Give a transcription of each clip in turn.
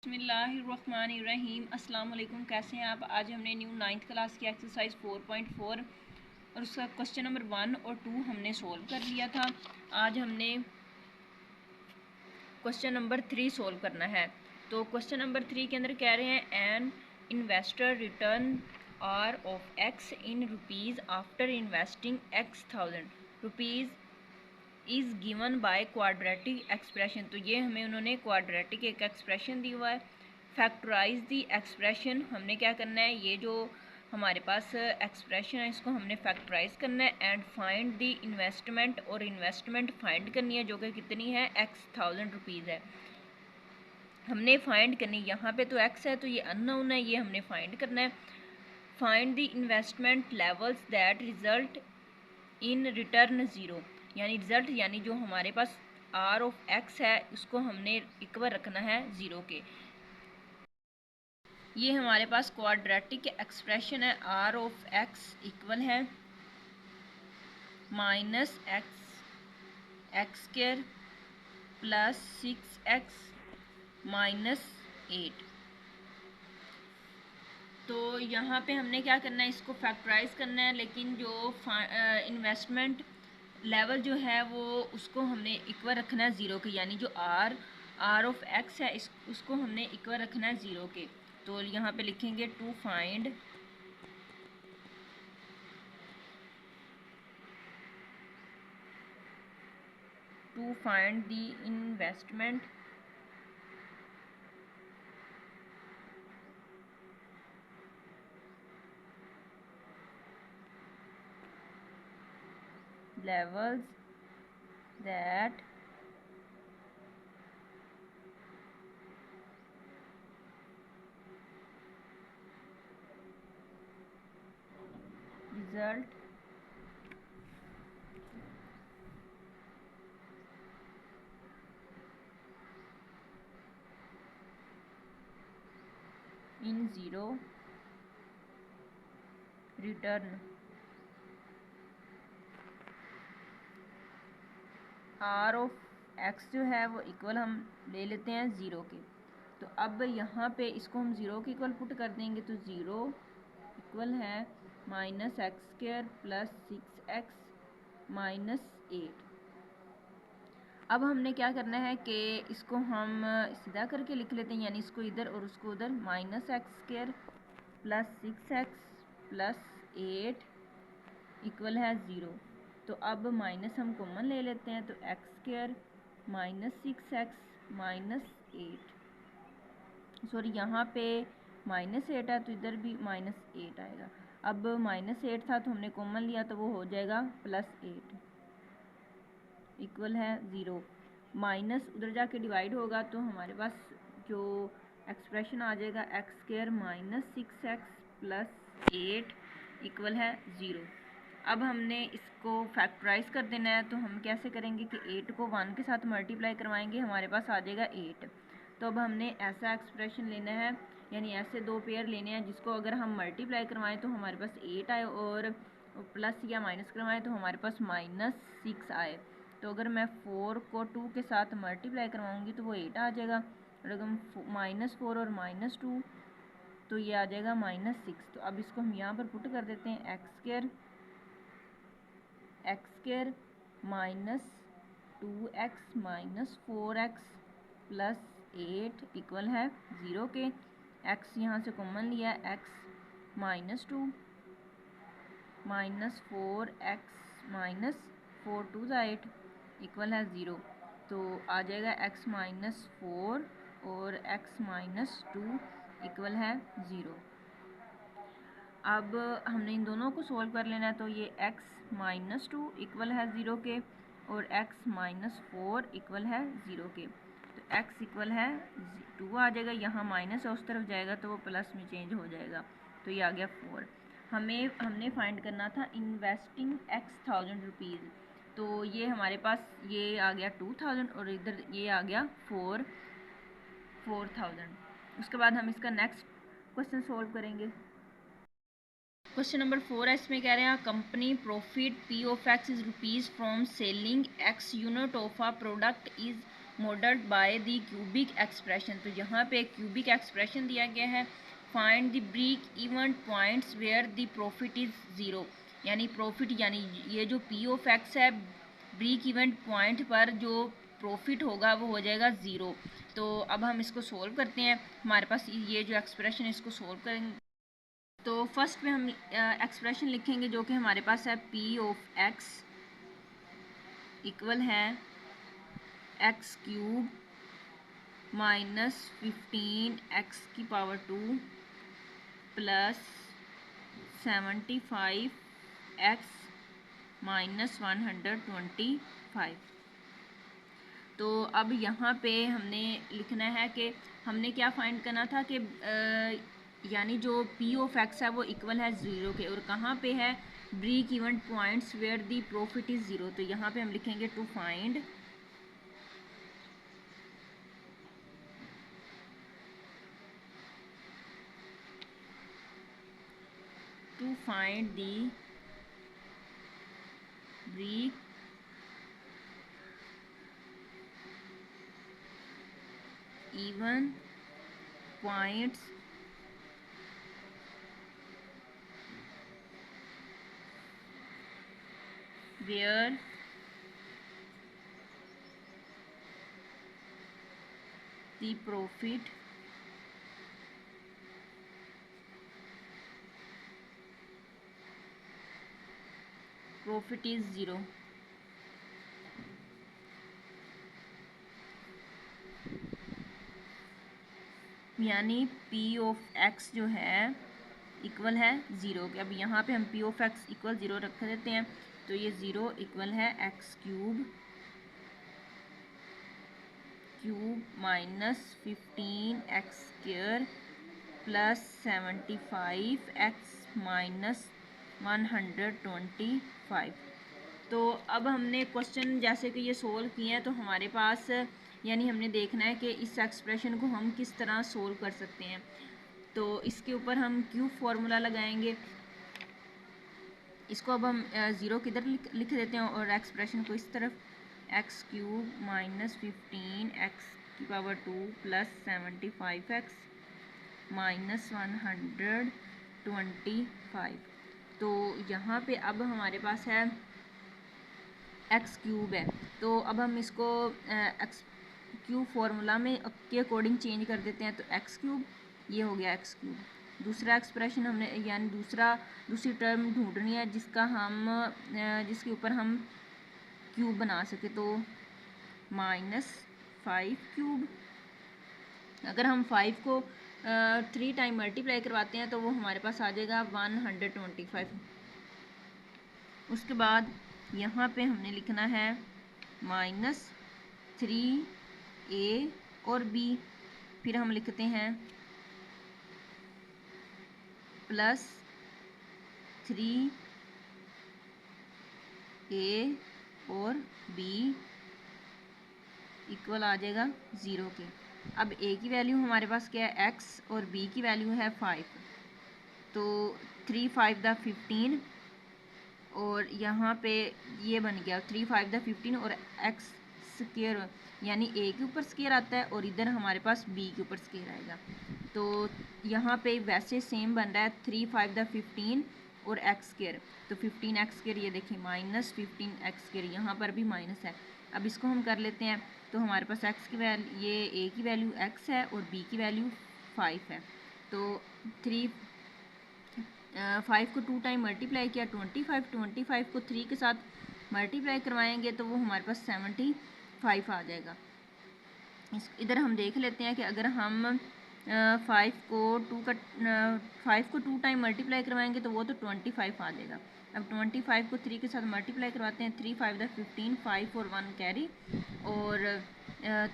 बिस्मिल्लाहिर्रहमानिर्रहीम। अस्सलाम वालेकुम। कैसे हैं आप? आज हमने न्यू 9th क्लास की एक्सरसाइज 4.4 और उसका क्वेश्चन नंबर 1 और 2 हमने सोल्व कर लिया था। आज हमने क्वेश्चन नंबर 3 सोल्व करना है। तो क्वेश्चन नंबर 3 के अंदर कह रहे हैं an investor return R of X in rupees after investing X thousand rupees is given by quadratic expression. तो ये हमें उन्होंने क्वाड्रेटिक एक एक्सप्रेशन दी हुआ है। फैक्टराइज दी एक्सप्रेशन, हमने क्या करना है, ये जो हमारे पास एक्सप्रेशन है इसको हमने फैक्टराइज करना है। एंड फाइंड दी इन्वेस्टमेंट, और इन्वेस्टमेंट फाइंड करनी है जो कि कितनी है, ₹1000 है। हमने फाइंड करनी, यहाँ पे तो एक्स है तो ये अननोन है, ये हमने फाइंड करना है। Find the investment levels that result in return zero, यानी रिजल्ट यानी जो हमारे पास आर ऑफ एक्स है उसको हमने इक्वल रखना है ज़ीरो के। ये हमारे पास क्वाड्रेटिक एक्सप्रेशन है। आर ऑफ एक्स इक्वल है minus x square plus 6x minus 8। तो यहाँ पे हमने क्या करना है, इसको फैक्टराइज करना है, लेकिन जो इन्वेस्टमेंट लेवल जो है वो उसको हमने इक्वल रखना है ज़ीरो के, यानी जो आर ऑफ एक्स है उसको हमने इक्वल रखना है ज़ीरो के। तो यहाँ पे लिखेंगे to find the investment levels that result in zero return। R of X जो है वो इक्वल हम ले लेते हैं ज़ीरो के। तो अब यहाँ पे इसको हम ज़ीरो के इक्वल पुट कर देंगे, तो ज़ीरो इक्वल है minus x square plus 6x minus 8। अब हमने क्या करना है कि इसको हम सीधा करके लिख लेते हैं, यानी इसको इधर और उसको उधर। Minus x square plus 6x plus 8 equal है ज़ीरो। तो अब माइनस हम कॉमन ले लेते हैं, तो x square minus 6x minus 8, sorry यहाँ पे माइनस 8 है तो इधर भी माइनस 8 आएगा। अब माइनस 8 था तो हमने कॉमन लिया तो वो हो जाएगा प्लस 8 इक्वल है ज़ीरो। माइनस उधर जाके डिवाइड होगा तो हमारे पास जो एक्सप्रेशन आ जाएगा x square minus 6x plus 8 equal है ज़ीरो। अब हमने इसको फैक्टराइज कर देना है, तो हम कैसे करेंगे कि 8 को 1 के साथ मल्टीप्लाई करवाएंगे, हमारे पास आ जाएगा 8। तो अब हमने ऐसा एक्सप्रेशन लेना है, यानी ऐसे दो पेयर लेने हैं जिसको अगर हम मल्टीप्लाई करवाएं तो हमारे पास 8 आए, और प्लस या माइनस करवाएं तो हमारे पास माइनस 6 आए। तो अगर मैं 4 को 2 के साथ मल्टीप्लाई करवाऊँगी तो वो 8 आ जाएगा, और अगर हम -4 और -2 तो ये आ जाएगा -6। तो अब इसको हम यहाँ पर पुट कर देते हैं, x square minus 2x minus 4x plus 8 equal है ज़ीरो के। x यहाँ से कॉमन लिया है, x -2 minus 4x minus 4 2 8 equal है ज़ीरो। तो आ जाएगा x माइनस 4 और x माइनस 2 इक्वल है ज़ीरो। अब हमने इन दोनों को सोल्व कर लेना है, तो ये x माइनस 2 इक्वल है ज़ीरो के और x माइनस 4 इक्वल है ज़ीरो के। तो x इक्वल है 2 आ जाएगा, यहाँ माइनस उस तरफ जाएगा तो वो प्लस में चेंज हो जाएगा, तो ये आ गया 4। हमने फाइंड करना था इन्वेस्टिंग ₹1000। तो ये हमारे पास ये आ गया 2000 और इधर ये आ गया 4000। उसके बाद हम इसका नेक्स्ट क्वेश्चन सोल्व करेंगे। क्वेश्चन नंबर 4 है, इसमें कह रहे हैं company profit P of X is rupees from selling x unit of a product is modelled by the cubic expression. तो यहाँ पे क्यूबिक एक्सप्रेशन दिया गया है, find the break even points where the profit is zero, यानी profit यानी ये जो पी ऑफ एक्स है, ब्रेक इवन पॉइंट पर जो प्रॉफिट होगा वो हो जाएगा ज़ीरो। तो अब हम इसको सोल्व करते हैं। हमारे पास ये जो एक्सप्रेशन है इसको सोल्व करेंगे। तो फर्स्ट में हम एक्सप्रेशन लिखेंगे जो कि हमारे पास है पी ऑफ एक्स इक्वल है एक्स क्यूब माइनस 15 एक्स की पावर 2 प्लस 75 एक्स माइनस 125। तो अब यहाँ पे हमने लिखना है कि हमने क्या फाइंड करना था कि यानी जो पी ऑफ एक्स है वो इक्वल है ज़ीरो के, और कहाँ पे है break even points where the profit is zero. तो यहाँ पे हम लिखेंगे to find the break even points where the profit is zero. यानी पी ऑफ एक्स जो है इक्वल है ज़ीरो के। अब यहाँ पे हम P of x equal zero रख देते हैं, तो ये ज़ीरो इक्वल है x cube minus 15 x square plus 75 x minus 125। तो अब हमने क्वेश्चन जैसे कि ये सोल्व किए हैं, तो हमारे पास यानी हमने देखना है कि इस एक्सप्रेशन को हम किस तरह सोल्व कर सकते हैं। तो इसके ऊपर हम क्यूब फार्मूला लगाएंगे। इसको अब हम ज़ीरो किधर लिख देते हैं और एक्सप्रेशन को इस तरफ, एक्स क्यूब माइनस 15 एक्स की पावर 2 प्लस 75 एक्स माइनस 125। तो यहाँ पे अब हमारे पास है एक्स क्यूब है, तो अब हम इसको एक्स क्यूब फार्मूला में के अकॉर्डिंग चेंज कर देते हैं। तो एक्स क्यूब ये हो गया एक्स क्यूब। दूसरा एक्सप्रेशन हमने यानी दूसरी टर्म ढूंढनी है जिसके ऊपर हम क्यूब बना सके। तो माइनस 5 क्यूब, अगर हम 5 को 3 टाइम मल्टीप्लाई करवाते हैं तो वो हमारे पास आ जाएगा 125। उसके बाद यहाँ पे हमने लिखना है माइनस 3a और b, फिर हम लिखते हैं प्लस 3a और b इक्वल आ जाएगा ज़ीरो के। अब a की वैल्यू हमारे पास क्या है x और b की वैल्यू है 5। तो 3 5 दा 15 और यहाँ पे ये बन गया 3 5 दा 15 और x स्क्वायर यानी a के ऊपर स्क्वायर आता है और इधर हमारे पास b के ऊपर स्क्वायर आएगा। तो यहाँ पे वैसे सेम बन रहा है 3 5 दा 15 और एक्स स्क्वायर। तो 15 एक्स स्क्वायर ये देखिए माइनस 15 एक्स स्क्वायर, यहाँ पर भी माइनस है। अब इसको हम कर लेते हैं, तो हमारे पास एक्स की वैल्यू ये a की वैल्यू x है और b की वैल्यू 5 है। तो 5 को 2 टाइम मल्टीप्लाई किया 25 को 3 के साथ मल्टीप्लाई करवाएंगे तो वो हमारे पास 75 आ जाएगा। इधर हम देख लेते हैं कि अगर हम 5 को 2 टाइम मल्टीप्लाई करवाएंगे तो वो तो 25 आ जाएगा। अब 25 को 3 के साथ मल्टीप्लाई करवाते हैं, 3 5 दा 15, 5 और 1 कैरी, और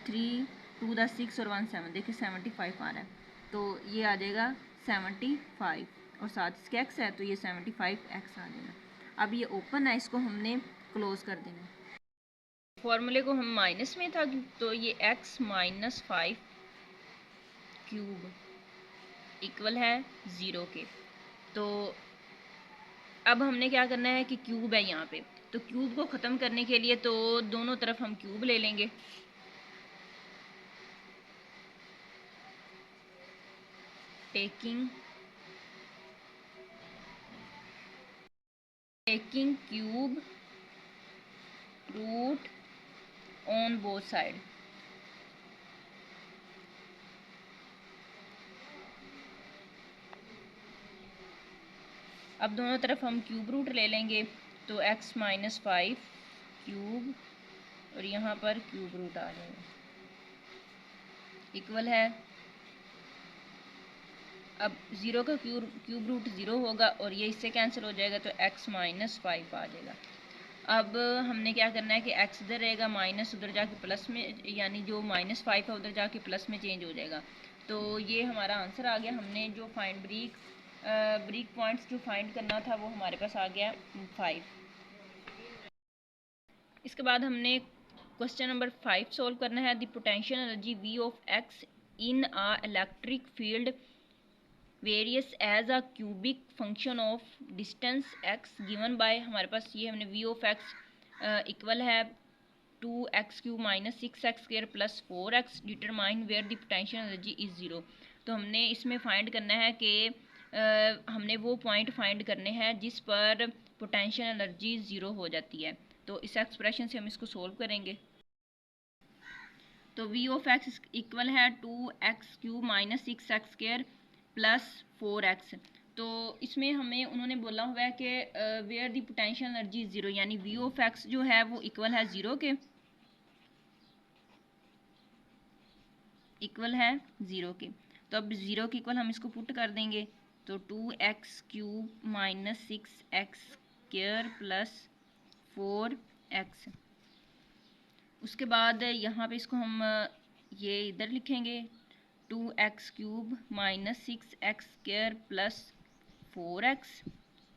3 2 दा 6 और 1 7, देखिए 75 आ रहा है। तो ये आ जाएगा 75 और साथ इसके एक्स है तो ये 75 एक्स आ जाएगा। अब ये ओपन है, इसको हमने क्लोज कर देना। फॉर्मूले को हम माइनस में था तो ये x माइनस 5 क्यूब इक्वल है ज़ीरो के। तो अब हमने क्या करना है कि क्यूब है यहाँ पे, तो क्यूब को ख़त्म करने के लिए तो दोनों तरफ हम क्यूब ले लेंगे। taking cube root on both side. अब दोनों तरफ हम क्यूब रूट ले लेंगे तो x माइनस 5 क्यूब और यहाँ पर क्यूब रूट आ जाएगा इक्वल है। अब 0 का क्यूब रूट 0 होगा और ये इससे कैंसिल हो जाएगा तो x माइनस 5 आ जाएगा। अब हमने क्या करना है कि x इधर रहेगा, माइनस उधर जाके प्लस में, यानी जो माइनस 5 है उधर जाके प्लस में चेंज हो जाएगा। तो ये हमारा आंसर आ गया। हमने जो फाइंड ब्रीक पॉइंट्स जो फाइंड करना था वो हमारे पास आ गया 5। इसके बाद हमने क्वेश्चन नंबर 5 सोल्व करना है। The potential energy V of x in a electric field varies as a cubic function of distance x given by, हमारे पास ये हमने V ऑफ x इक्वल है 2x³ minus 6x² plus 4x determine where the potential energy is 0। तो हमने इसमें find करना है कि हमने वो पॉइंट फाइंड करने हैं जिस पर पोटेंशियल एनर्जी 0 हो जाती है। तो इस एक्सप्रेशन से हम इसको सोल्व करेंगे। तो V ऑफ x इक्वल है 2x³ minus 6x² plus 4x। तो इसमें हमें उन्होंने बोला हुआ है कि वेयर द पोटेंशियल एनर्जी 0, यानी V ऑफ x जो है वो इक्वल है 0 के, इक्वल है 0 के। तो अब 0 के इक्वल हम इसको पुट कर देंगे तो 2x³ minus 6x² plus 4x। उसके बाद यहाँ पे इसको हम ये इधर लिखेंगे 2x³ minus 6x² plus 4x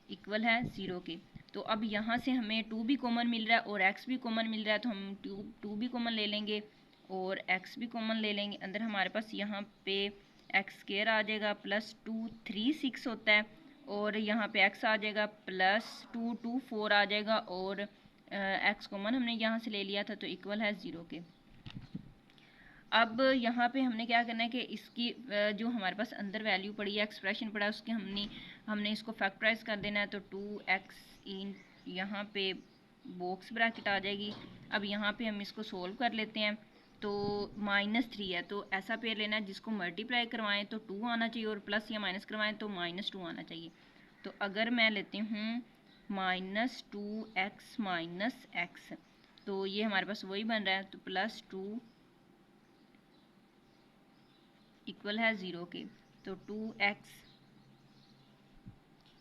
equal है 0 के। तो अब यहाँ से हमें 2 भी कॉमन मिल रहा है और x भी कॉमन मिल रहा है, तो हम 2 भी कॉमन ले लेंगे और x भी कॉमन ले लेंगे। अंदर हमारे पास यहाँ पे x² आ जाएगा प्लस 2 3 6 होता है और यहाँ पे x आ जाएगा प्लस 2 2 4 आ जाएगा और x कॉमन हमने यहाँ से ले लिया था तो इक्वल है 0 के। अब यहाँ पे हमने क्या करना है कि इसकी जो हमारे पास अंदर वैल्यू पड़ी है, एक्सप्रेशन पड़ा है, उसकी हमने इसको फैक्टराइज कर देना है। तो 2x इन यहाँ पे बॉक्स ब्रैकेट आ जाएगी। अब यहाँ पे हम इसको सोल्व कर लेते हैं। तो -3 है तो ऐसा पेयर लेना है जिसको मल्टीप्लाई करवाएं तो 2 आना चाहिए और प्लस या माइनस करवाएं तो -2 आना चाहिए। तो अगर मैं लेती हूँ -2x माइनस x, तो ये हमारे पास वही बन रहा है। तो +2 इक्वल है 0 के। तो 2x,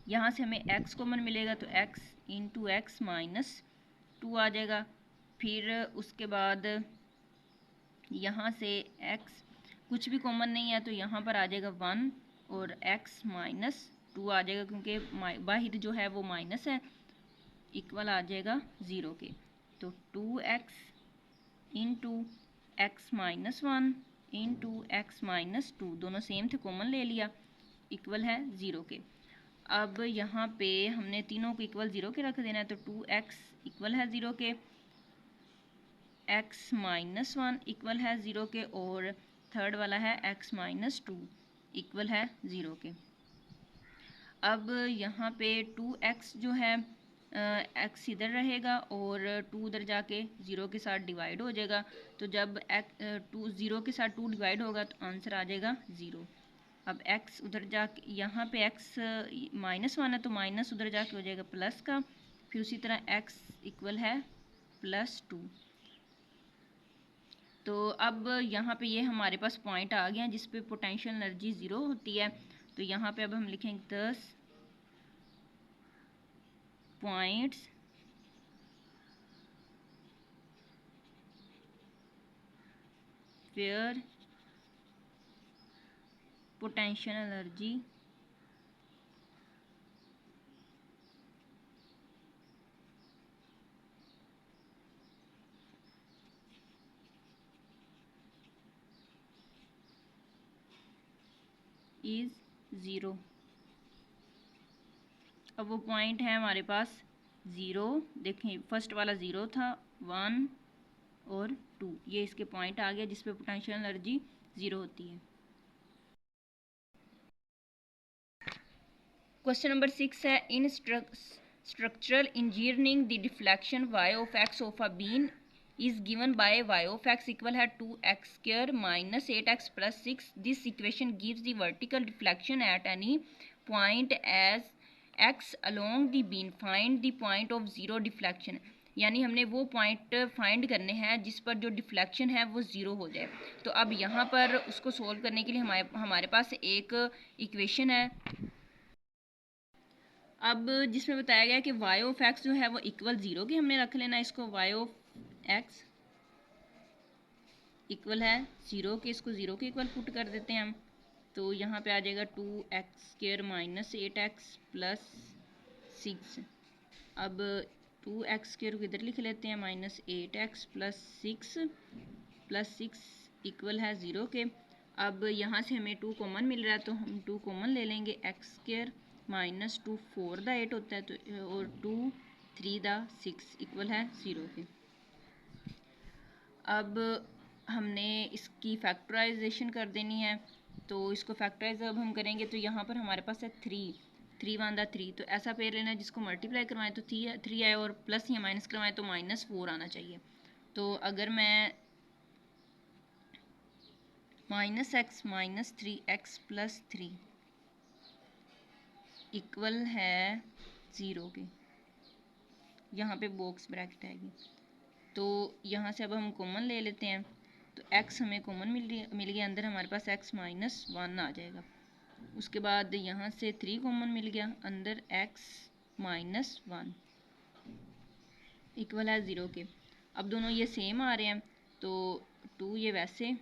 यहाँ से हमें x कॉमन मिलेगा तो x इंटू एक्स माइनस 2 आ जाएगा। फिर उसके बाद यहाँ से x कुछ भी कॉमन नहीं है तो यहाँ पर आ जाएगा 1 और x माइनस 2 आ जाएगा क्योंकि बाहर जो है वो माइनस है, इक्वल आ जाएगा 0 के। तो 2x into x minus 1 into x minus 2 दोनों सेम थे, कॉमन ले लिया, इक्वल है 0 के। अब यहाँ पे हमने तीनों को इक्वल 0 के रख देना है। तो 2x इक्वल है 0 के, x माइनस 1 इक्वल है 0 के और थर्ड वाला है x माइनस 2 इक्वल है 0 के। अब यहाँ पे 2x जो है x इधर रहेगा और 2 उधर जाके 0 के साथ डिवाइड हो जाएगा। तो जब 0 के साथ 2 डिवाइड होगा तो आंसर आ जाएगा 0। अब x उधर जाके यहाँ पे x -1 है तो माइनस उधर जाके हो जाएगा प्लस का। फिर उसी तरह x इक्वल है +2। तो अब यहाँ पे ये हमारे पास पॉइंट आ गया जिस पे पोटेंशियल एनर्जी 0 होती है। तो यहाँ पे अब हम लिखेंगे 10 points where potential energy is 0। अब वो पॉइंट है हमारे पास 0, देखें फर्स्ट वाला 0 था, 1 और 2, ये इसके पॉइंट आ गया जिस पे पोटेंशियल एनर्जी 0 होती है। क्वेश्चन नंबर 6 है in structural engineering the deflection y of x of a beam is given by y of x equal है 2x square minus 8x plus 6. This equation gives the vertical deflection at any point as x along the beam. Find the point of zero deflection. यानी हमने वो point find करने हैं जिस पर जो deflection है वो ज़ीरो हो जाए। तो अब यहाँ पर उसको सोल्व करने के लिए हमारे पास एक इक्वेशन है अब जिसमें बताया गया कि y ऑफ x जो है वो इक्वल ज़ीरो की हमने रख लेना इसको y ऑफ x इक्वल है ज़ीरो के, इसको ज़ीरो के इक्वल पुट कर देते हैं हम। तो यहाँ पे आ जाएगा 2x square minus 8x plus 6। अब 2x स्क्वायर को इधर लिख लेते हैं माइनस 8x प्लस 6 इक्वल है ज़ीरो के। अब यहाँ से हमें 2 कॉमन मिल रहा है तो हम 2 कॉमन ले लेंगे। x स्क्वायर माइनस 2 4 द 8 होता है तो और 2 3 द 6 इक्वल है ज़ीरो के। अब हमने इसकी फैक्टराइजेशन कर देनी है। तो इसको फैक्टराइज अब हम करेंगे तो यहाँ पर हमारे पास है 3 1 द 3। तो ऐसा पेयर लेना है जिसको मल्टीप्लाई करवाएं तो 3 आए और प्लस या माइनस करवाएं तो -4 आना चाहिए। तो अगर मैं -x minus 3x plus 3 equal है ज़ीरो के, यहाँ पे बॉक्स ब्रैकेट आएगी। तो यहाँ से अब हम कॉमन ले लेते हैं तो x हमें कॉमन मिल गया, अंदर हमारे पास x माइनस 1 आ जाएगा। उसके बाद यहाँ से 3 कॉमन मिल गया, अंदर x माइनस 1 इक्वल है ज़ीरो के। अब दोनों ये सेम आ रहे हैं तो 2 ये वैसे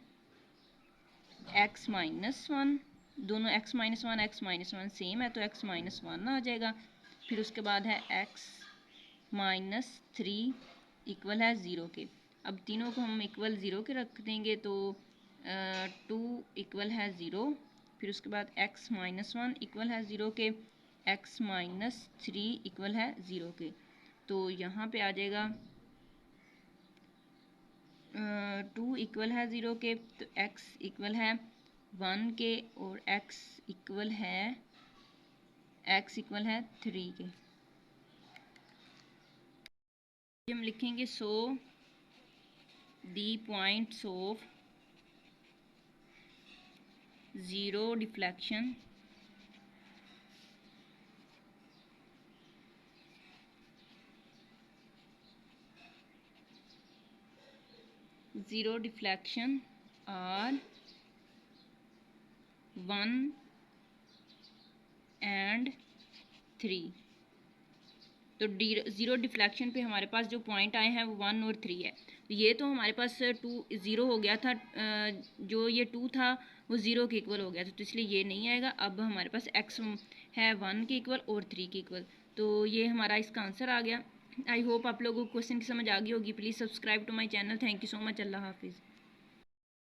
x माइनस 1, दोनों x माइनस 1 सेम है तो x माइनस 1 आ जाएगा। फिर उसके बाद है x माइनस 3 इक्वल है ज़ीरो के। अब तीनों को हम इक्वल ज़ीरो के रख देंगे तो 2 इक्वल है ज़ीरो। फिर उसके बाद x माइनस 1 इक्वल है ज़ीरो के, x माइनस 3 इक्वल है ज़ीरो के। तो यहाँ पे आ जाएगा 2 इक्वल है ज़ीरो के तो x इक्वल है 1 के और x इक्वल है 3 के। हम लिखेंगे so the points of zero deflection are 1 and 3। तो ज़ीरो डिफ्लेक्शन पे हमारे पास जो पॉइंट आए हैं वो 1 और 3 है। तो ये तो हमारे पास 2 ज़ीरो हो गया था, जो ये 2 था वो ज़ीरो के इक्वल हो गया था तो इसलिए ये नहीं आएगा। अब हमारे पास x है 1 के इक्वल और 3 के इक्वल, तो ये हमारा इसका आंसर आ गया। आई होप आप लोगों को क्वेश्चन की समझ आ गई होगी। Please subscribe to my channel. Thank you so much. अल्लाह हाफिज़।